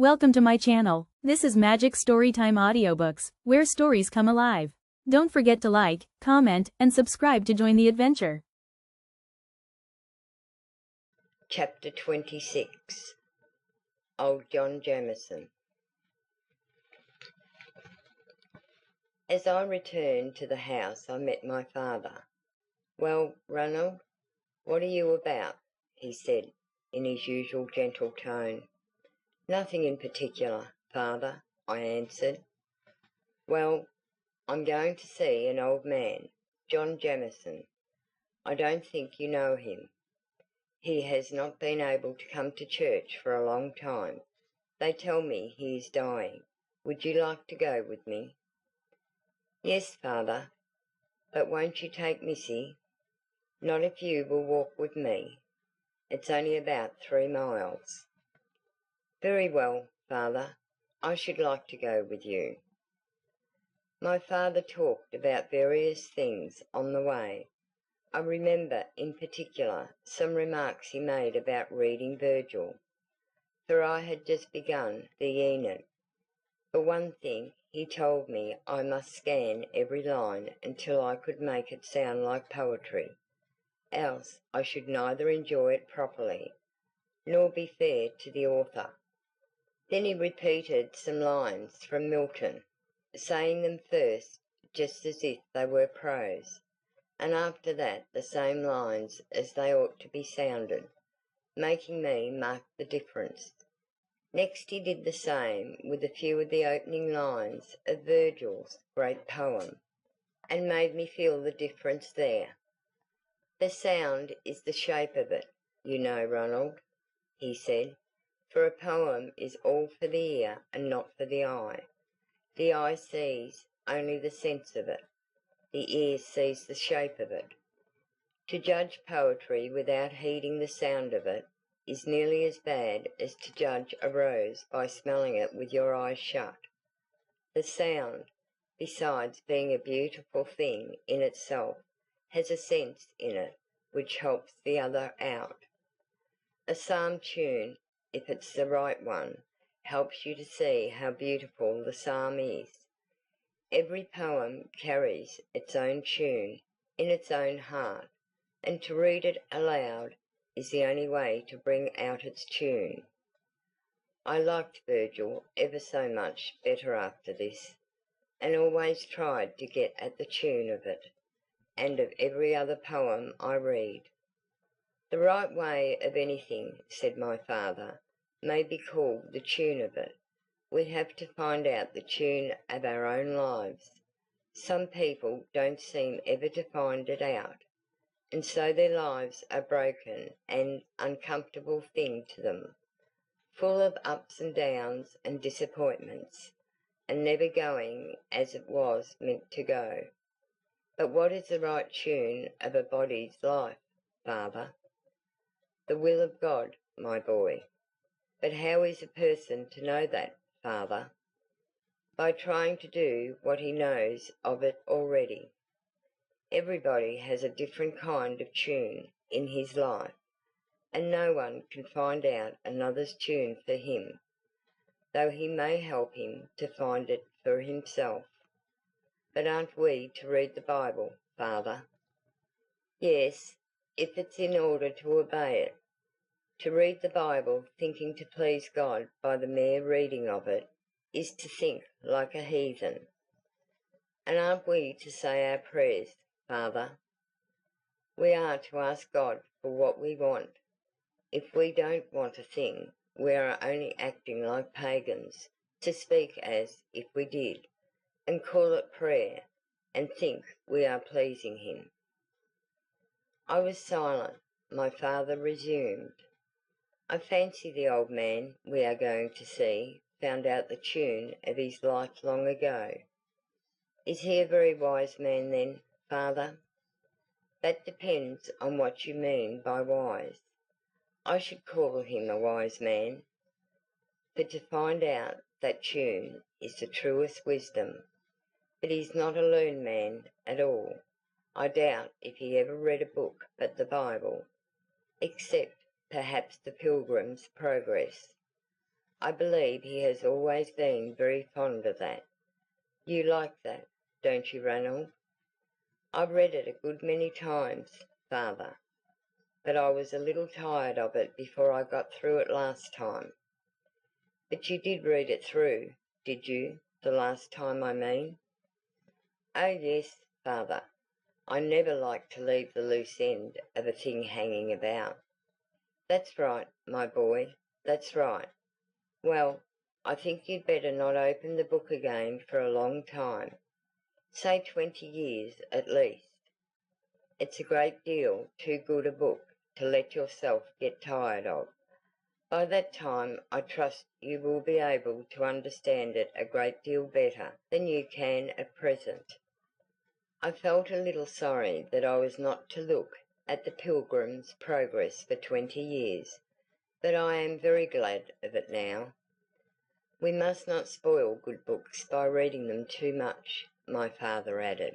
Welcome to my channel. This is Magic Storytime Audiobooks, where stories come alive. Don't forget to like, comment, and subscribe to join the adventure. Chapter 26. Old John Jemison. As I returned to the house I met my father. "Well, Ronald, what are you about?" he said in his usual gentle tone. "Nothing in particular, father," I answered. "Well, I'm going to see an old man, John Jemison. I don't think you know him. He has not been able to come to church for a long time. They tell me he is dying. Would you like to go with me?" "Yes, father, but won't you take Missy?" "Not if you will walk with me. It's only about 3 miles." "Very well, father, I should like to go with you." My father talked about various things on the way. I remember in particular some remarks he made about reading Virgil, for I had just begun the Aeneid. For one thing, he told me I must scan every line until I could make it sound like poetry, else I should neither enjoy it properly, nor be fair to the author. Then he repeated some lines from Milton, saying them first just as if they were prose, and after that the same lines as they ought to be sounded, making me mark the difference. Next he did the same with a few of the opening lines of Virgil's great poem, and made me feel the difference there. "The sound is the shape of it, you know, Ronald," he said, "for a poem is all for the ear and not for the eye. The eye sees only the sense of it, the ear sees the shape of it. To judge poetry without heeding the sound of it is nearly as bad as to judge a rose by smelling it with your eyes shut. The sound, besides being a beautiful thing in itself, has a sense in it which helps the other out. A psalm tune, if it's the right one, helps you to see how beautiful the psalm is. Every poem carries its own tune in its own heart, and to read it aloud is the only way to bring out its tune." I liked Virgil ever so much better after this, and always tried to get at the tune of it, and of every other poem I read. "The right way of anything," said my father, "may be called the tune of it. We have to find out the tune of our own lives. Some people don't seem ever to find it out, and so their lives are broken and uncomfortable thing to them, full of ups and downs and disappointments, and never going as it was meant to go." "But what is the right tune of a body's life, father?" "The will of God, my boy." "But how is a person to know that, father?" "By trying to do what he knows of it already. Everybody has a different kind of tune in his life, and no one can find out another's tune for him, though he may help him to find it for himself." "But aren't we to read the Bible, father?" "Yes, if it's in order to obey it. To read the Bible thinking to please God by the mere reading of it is to think like a heathen." "And aren't we to say our prayers, father?" "We are to ask God for what we want. If we don't want a thing, we are only acting like pagans to speak as if we did, and call it prayer, and think we are pleasing him." I was silent. My father resumed. "I fancy the old man we are going to see found out the tune of his life long ago." "Is he a very wise man then, father?" "That depends on what you mean by wise. I should call him a wise man, for to find out that tune is the truest wisdom. But he's not a learned man at all. I doubt if he ever read a book but the Bible, except perhaps the Pilgrim's Progress. I believe he has always been very fond of that. You like that, don't you, Ranald? I've read it a good many times, father, but I was a little tired of it before I got through it last time. But you did read it through, did you, the last time I mean? Oh yes, father. I never like to leave the loose end of a thing hanging about. That's right, my boy, that's right. Well, I think you'd better not open the book again for a long time. Say 20 years at least. It's a great deal too good a book to let yourself get tired of. By that time I trust you will be able to understand it a great deal better than you can at present. I felt a little sorry that I was not to look at the Pilgrim's Progress for 20 years, but I am very glad of it now. We must not spoil good books by reading them too much, my father added.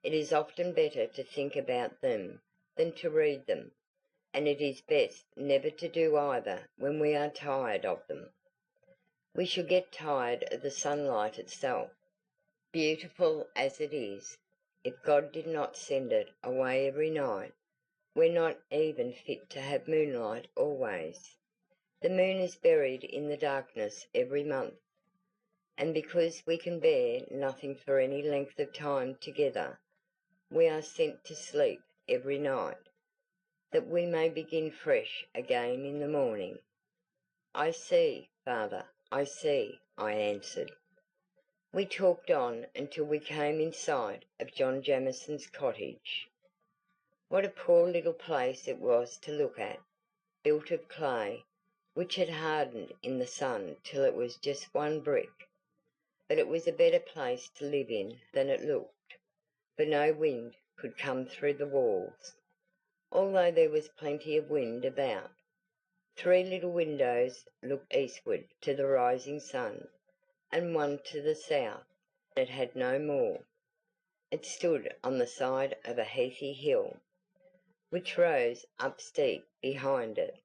It is often better to think about them than to read them, and it is best never to do either when we are tired of them. We shall get tired of the sunlight itself, beautiful as it is. If God did not send it away every night, we're not even fit to have moonlight always. The moon is buried in the darkness every month, and because we can bear nothing for any length of time together, we are sent to sleep every night, that we may begin fresh again in the morning. I see, father, I see, I answered. We talked on until we came in sight of John Jemison's cottage. What a poor little place it was to look at, built of clay, which had hardened in the sun till it was just one brick. But it was a better place to live in than it looked, for no wind could come through the walls, although there was plenty of wind about. 3 little windows looked eastward to the rising sun, and one to the south. It had no more. It stood on the side of a heathy hill, which rose up steep behind it,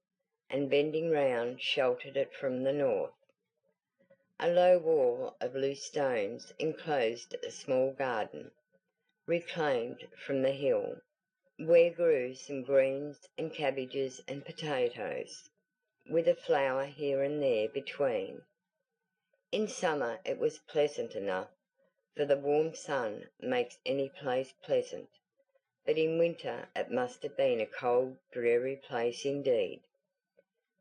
and bending round sheltered it from the north. A low wall of loose stones enclosed a small garden, reclaimed from the hill, where grew some greens and cabbages and potatoes, with a flower here and there between. In summer it was pleasant enough, for the warm sun makes any place pleasant, but in winter it must have been a cold, dreary place indeed.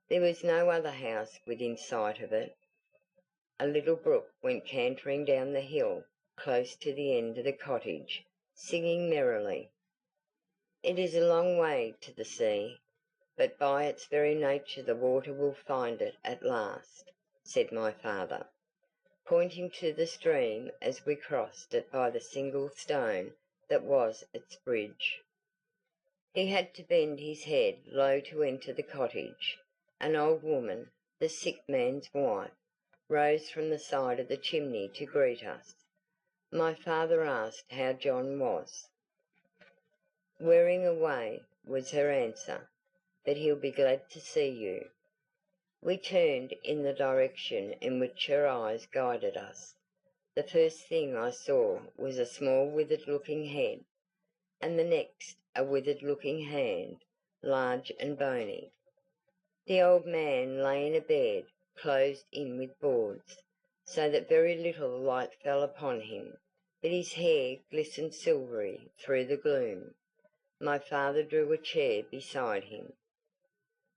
There was no other house within sight of it. A little brook went cantering down the hill close to the end of the cottage, singing merrily. It is a long way to the sea, but by its very nature the water will find it at last, said my father, pointing to the stream as we crossed it by the single stone that was its bridge. He had to bend his head low to enter the cottage. An old woman, the sick man's wife, rose from the side of the chimney to greet us. My father asked how John was. "Wearing away," was her answer, "but he'll be glad to see you." We turned in the direction in which her eyes guided us. The first thing I saw was a small withered-looking head, and the next a withered-looking hand, large and bony. The old man lay in a bed, closed in with boards, so that very little light fell upon him, but his hair glistened silvery through the gloom. My father drew a chair beside him.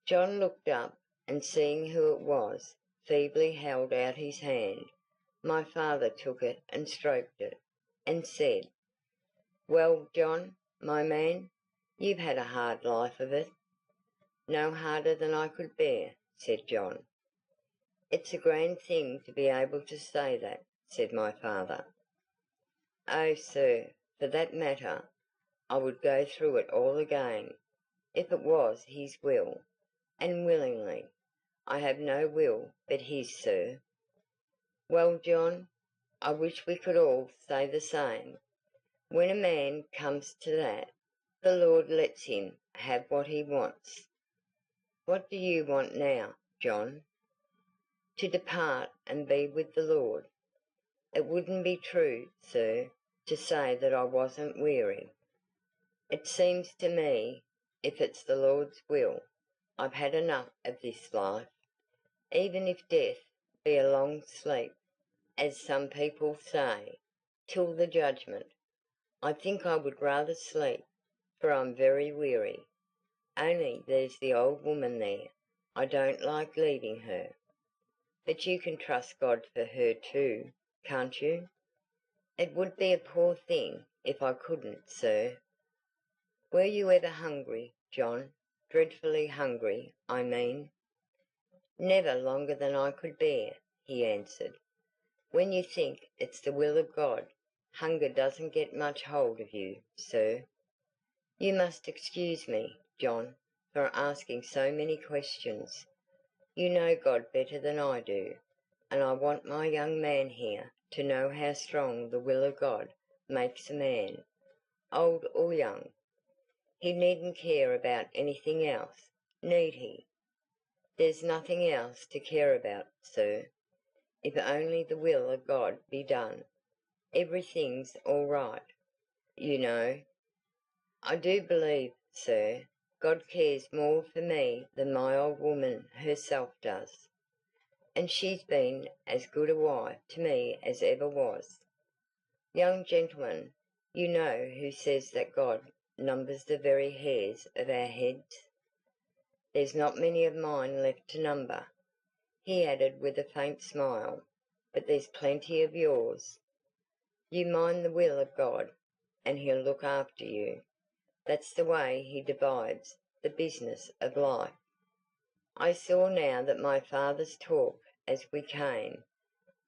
John looked up, and seeing who it was, feebly held out his hand. My father took it and stroked it, and said, "Well, John, my man, you've had a hard life of it." "No harder than I could bear," said John. "It's a grand thing to be able to say that," said my father. "Oh, sir, for that matter, I would go through it all again, if it was his will, and willingly. I have no will but his, sir." "Well, John, I wish we could all say the same. When a man comes to that, the Lord lets him have what he wants. What do you want now, John?" to depart and be with the Lord. It wouldn't be true, sir, to say that I wasn't weary. It seems to me, if it's the Lord's will, I've had enough of this life. Even if death be a long sleep, as some people say, till the judgment, I think I would rather sleep, for I'm very weary. Only there's the old woman there. I don't like leaving her. But you can trust God for her too, can't you? It would be a poor thing if I couldn't, sir. Were you ever hungry, John? Dreadfully hungry, I mean. Never longer than I could bear, he answered. When you think it's the will of God, hunger doesn't get much hold of you, sir. You must excuse me, John, for asking so many questions. You know God better than I do, and I want my young man here to know how strong the will of God makes a man, old or young. He needn't care about anything else, need he? There's nothing else to care about, sir. If only the will of God be done, everything's all right, you know. I do believe, sir, God cares more for me than my old woman herself does, and she's been as good a wife to me as ever was. Young gentleman, you know who says that God numbers the very hairs of our heads? There's not many of mine left to number, he added with a faint smile, but there's plenty of yours. You mind the will of God, and he'll look after you. That's the way he divides the business of life. I saw now that my father's talk as we came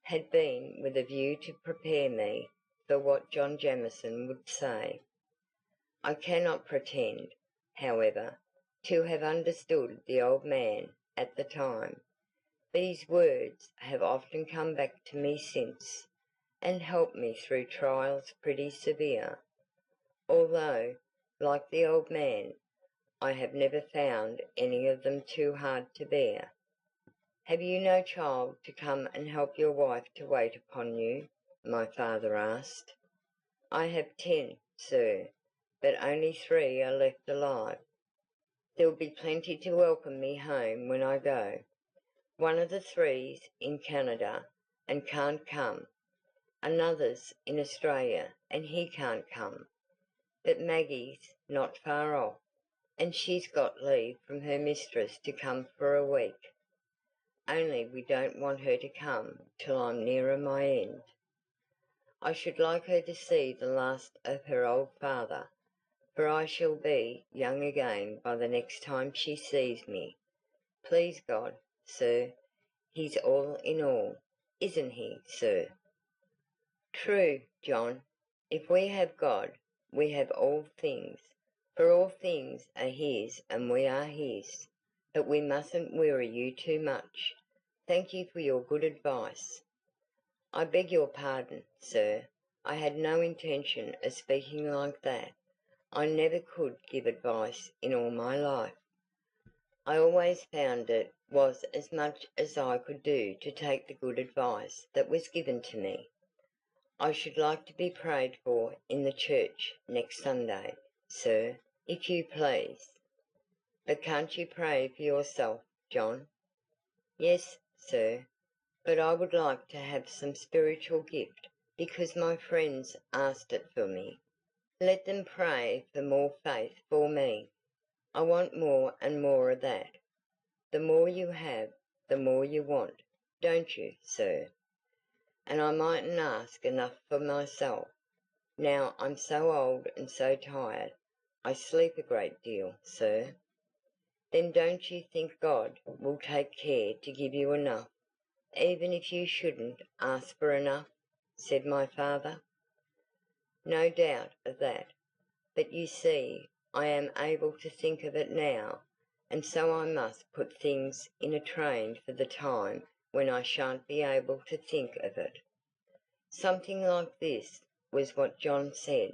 had been with a view to prepare me for what John Jemison would say. I cannot pretend, however, to have understood the old man at the time. These words have often come back to me since, and helped me through trials pretty severe, although, like the old man, I have never found any of them too hard to bear. Have you no child to come and help your wife to wait upon you? My father asked. I have 10, sir, but only 3 are left alive. There'll be plenty to welcome me home when I go. One of the 3's in Canada and can't come. Another's in Australia and he can't come. But Maggie's not far off, and she's got leave from her mistress to come for a week. Only we don't want her to come till I'm nearer my end. I should like her to see the last of her old father, for I shall be young again by the next time she sees me. Please God, sir, he's all in all, isn't he, sir? True, John. If we have God, we have all things, for all things are his and we are his. But we mustn't weary you too much. Thank you for your good advice. I beg your pardon, sir. I had no intention of speaking like that. I never could give advice in all my life. I always found it was as much as I could do to take the good advice that was given to me. I should like to be prayed for in the church next Sunday, sir, if you please. But can't you pray for yourself, John? Yes, sir, but I would like to have some spiritual gift, because my friends asked it for me. Let them pray for more faith for me. I want more and more of that. The more you have, the more you want, don't you, sir? And I mightn't ask enough for myself. Now I'm so old and so tired. I sleep a great deal, sir. Then don't you think God will take care to give you enough, even if you shouldn't ask for enough? Said my father. No doubt of that. But you see, I am able to think of it now, and so I must put things in a train for the time when I shan't be able to think of it. Something like this was what John said,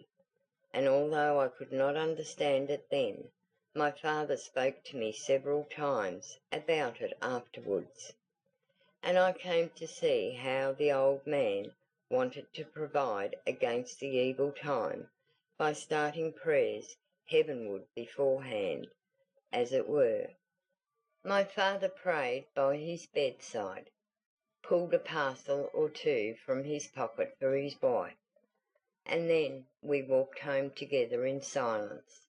and although I could not understand it then, my father spoke to me several times about it afterwards. and I came to see how the old man wanted to provide against the evil time by starting prayers heavenward beforehand, as it were. My father prayed by his bedside, pulled a parcel or two from his pocket for his wife, and then we walked home together in silence.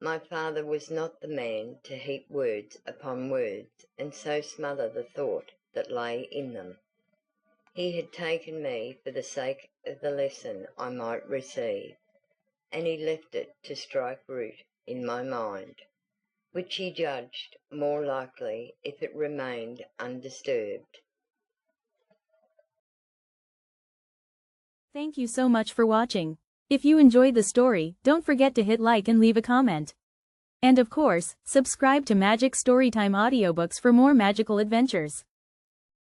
My father was not the man to heap words upon words and so smother the thought that lay in them. He had taken me for the sake of the lesson I might receive, and he left it to strike root in my mind, which he judged more likely if it remained undisturbed. Thank you so much for watching. If you enjoyed the story, don't forget to hit like and leave a comment. And of course, subscribe to Magic Storytime Audiobooks for more magical adventures.